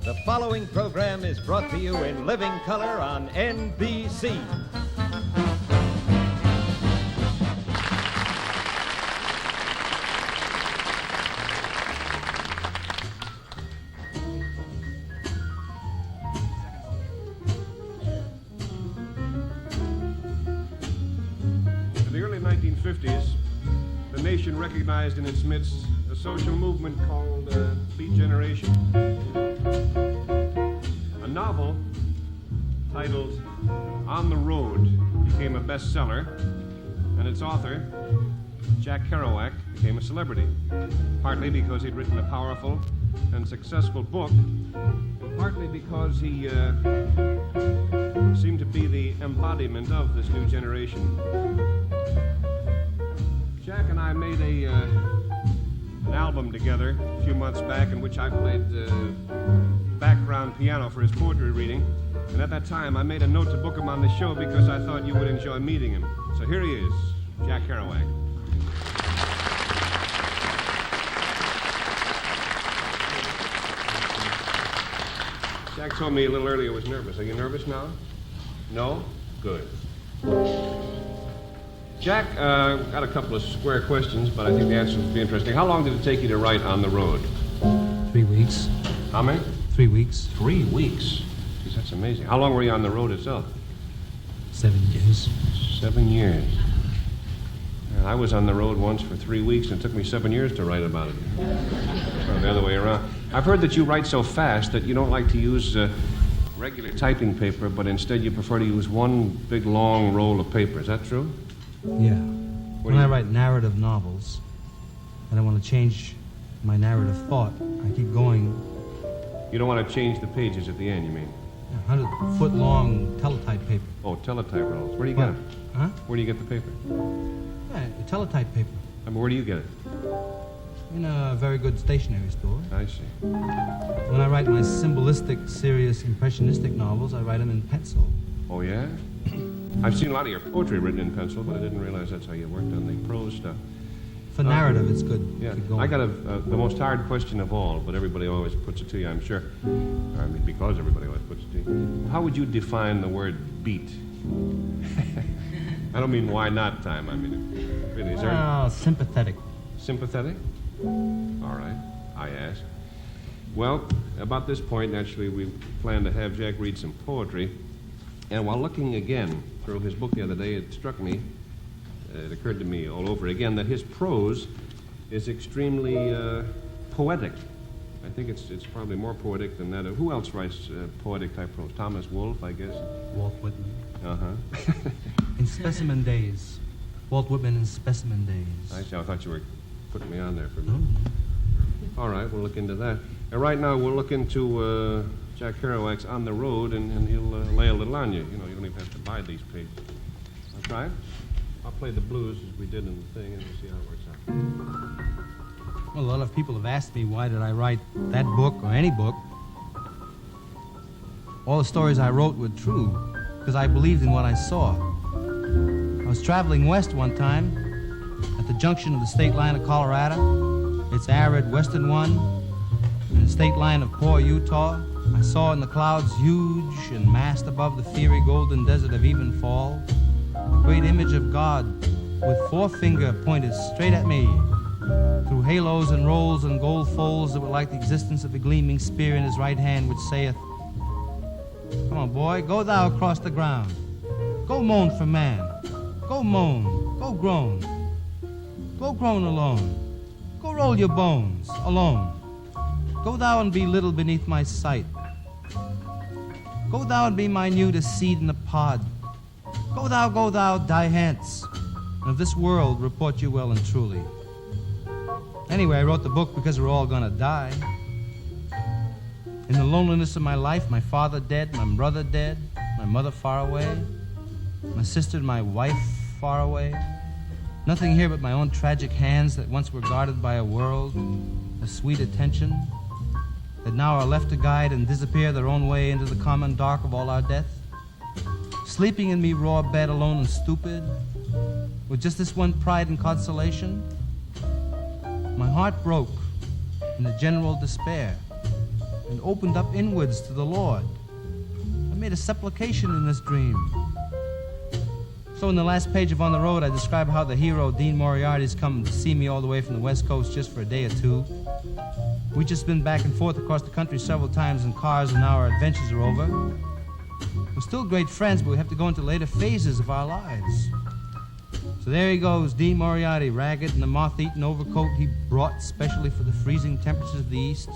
The following program is brought to you in living color on NBC. In the early 1950s, the nation recognized in its midst a social movement called Beat Generation. A novel titled On the Road became a bestseller, and its author, Jack Kerouac, became a celebrity, partly because he'd written a powerful and successful book, and partly because he seemed to be the embodiment of this new generation. Jack and I made an album together a few months back in which I played background piano for his poetry reading. And at that time, I made a note to book him on the show because I thought you would enjoy meeting him. So here he is, Jack Kerouac. Jack told me a little earlier he was nervous. Are you nervous now? No? Good. Jack, got a couple of square questions, but I think the answers will be interesting. How long did it take you to write On the Road? 3 weeks. How many? 3 weeks. 3 weeks? Jeez, that's amazing. How long were you on the road itself? 7 years. 7 years. And I was on the road once for 3 weeks, and it took me 7 years to write about it. Or the other way around. I've heard that you write so fast that you don't like to use regular typing paper, but instead you prefer to use one big, long roll of paper. Is that true? Yeah. When I write narrative novels, and I want to change my narrative thought, I keep going. You don't want to change the pages at the end, you mean? 100-foot-long teletype paper. Oh, teletype rolls. Where do you get them? Huh? Where do you get the paper? Yeah, teletype paper. I mean, where do you get it? In a very good stationery store. I see. When I write my symbolistic, serious, impressionistic novels, I write them in pencil. Oh, yeah? I've seen a lot of your poetry written in pencil, but I didn't realize that's how you worked on the prose stuff. For narrative, it's good. Yeah, I got the most hard question of all, but everybody always puts it to you, I'm sure. I mean, because everybody always puts it to you. How would you define the word beat? I don't mean why not time. I mean, really, is there... sympathetic. Sympathetic? All right, I ask. Well, about this point, naturally, we plan to have Jack read some poetry. And while looking again through his book the other day, it struck me, it occurred to me all over again, that his prose is extremely poetic. I think it's probably more poetic than that. Who else writes poetic type prose? Thomas Wolfe, I guess. Walt Whitman. Uh-huh. In Specimen Days. Walt Whitman in Specimen Days. I see. I thought you were putting me on there for a minute. All right, we'll look into that. And right now, we'll look into Jack Kerouac's On the Road, and he'll lay a little on you. You know, you don't even have to buy these pages. I'll try it. I'll play the blues as we did in the thing, and we'll see how it works out. Well, a lot of people have asked me why did I write that book or any book. All the stories I wrote were true, because I believed in what I saw. I was traveling west one time at the junction of the state line of Colorado, its arid western one, and the state line of poor Utah. I saw in the clouds, huge and massed above the fiery golden desert of Evenfall, a great image of God with forefinger pointed straight at me through halos and rolls and gold folds that were like the existence of the gleaming spear in his right hand, which saith, "Come on, boy, go thou across the ground. Go moan for man. Go moan. Go groan. Go groan alone. Go roll your bones alone. Go thou and be little beneath my sight. Go thou and be minute as seed in a pod. Go thou, die hence, and of this world report you well and truly." Anyway, I wrote the book because we're all gonna die. In the loneliness of my life, my father dead, my brother dead, my mother far away, my sister and my wife far away. Nothing here but my own tragic hands that once were guarded by a world of sweet attention, that now are left to guide and disappear their own way into the common dark of all our death. Sleeping in me raw bed alone and stupid, with just this one pride and consolation. My heart broke in the general despair, and opened up inwards to the Lord. I made a supplication in this dream. So in the last page of On the Road, I describe how the hero, Dean Moriarty's come to see me all the way from the West Coast just for a day or two. We've just been back and forth across the country several times in cars, and now our adventures are over. We're still great friends, but we have to go into later phases of our lives. So there he goes, Dean Moriarty, ragged in a moth-eaten overcoat he brought specially for the freezing temperatures of the East.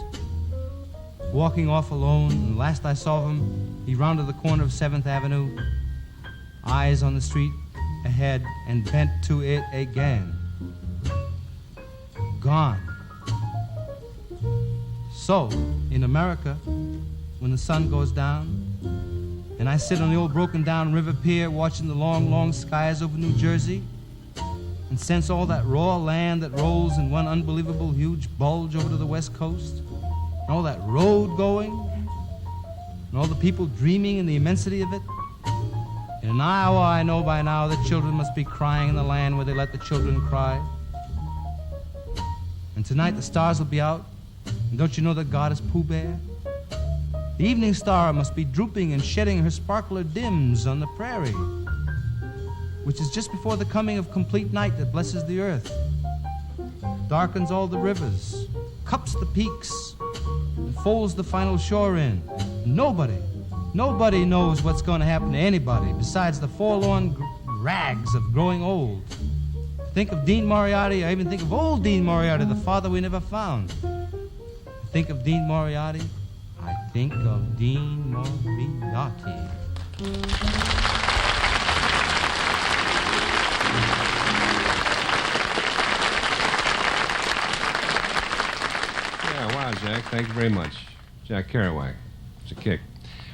Walking off alone, and last I saw him, he rounded the corner of 7th Avenue, eyes on the street ahead, and bent to it again. Gone. So, in America, when the sun goes down, and I sit on the old broken-down river pier watching the long, long skies over New Jersey, and sense all that raw land that rolls in one unbelievable huge bulge over to the West Coast, and all that road going, and all the people dreaming in the immensity of it. In an hour, I know by now that children must be crying in the land where they let the children cry. And tonight the stars will be out, and don't you know that God is Pooh Bear? The evening star must be drooping and shedding her sparkler dims on the prairie, which is just before the coming of complete night that blesses the earth, darkens all the rivers, cups the peaks, and folds the final shore in. Nobody knows what's going to happen to anybody besides the forlorn rags of growing old. Think of Dean Moriarty, I even think of old Dean Moriarty, the father we never found. Think of Dean Moriarty, I think of Dean Moriarty. Yeah, wow, Jack. Thank you very much. Jack Kerouac. It's a kick.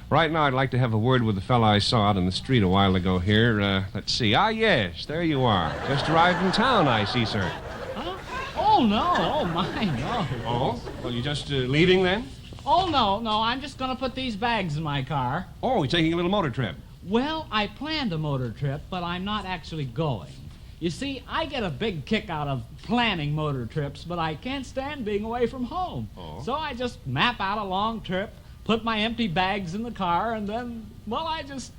Right now, I'd like to have a word with the fella I saw out in the street a while ago here. Let's see. Ah, yes, there you are. Just arrived from town, I see, sir. Huh? Oh, no. Oh, my, no. Oh? Well, you just leaving then? Oh, no. I'm just going to put these bags in my car. Oh, you're taking a little motor trip. Well, I planned a motor trip, but I'm not actually going. You see, I get a big kick out of planning motor trips, but I can't stand being away from home. Oh. So I just map out a long trip, put my empty bags in the car, and then, well, I just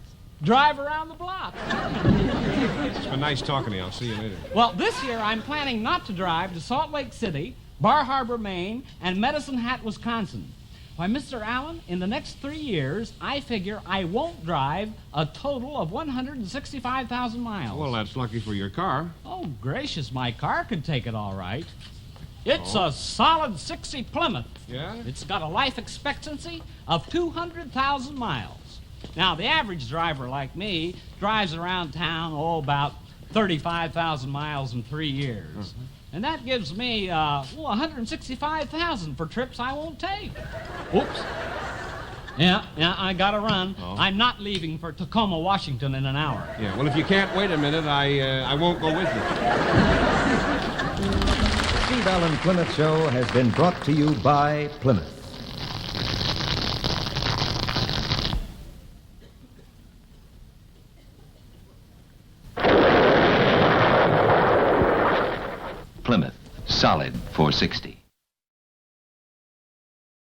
drive around the block. It's been nice talking to you. I'll see you later. Well, this year I'm planning not to drive to Salt Lake City, Bar Harbor, Maine, and Medicine Hat, Wisconsin. Why, Mr. Allen, in the next 3 years, I figure I won't drive a total of 165,000 miles. Well, that's lucky for your car. Oh, gracious, my car could take it all right. It's a solid 60 Plymouth. Yeah? It's got a life expectancy of 200,000 miles. Now, the average driver like me drives around town, about 35,000 miles in 3 years. Uh-huh. And that gives me, 165,000 for trips I won't take. Oops. Yeah, I gotta run. Oh. I'm not leaving for Tacoma, Washington in an hour. Yeah, well, if you can't wait a minute, I won't go with you. Steve Allen Plymouth Show has been brought to you by Plymouth. Plymouth, solid 460.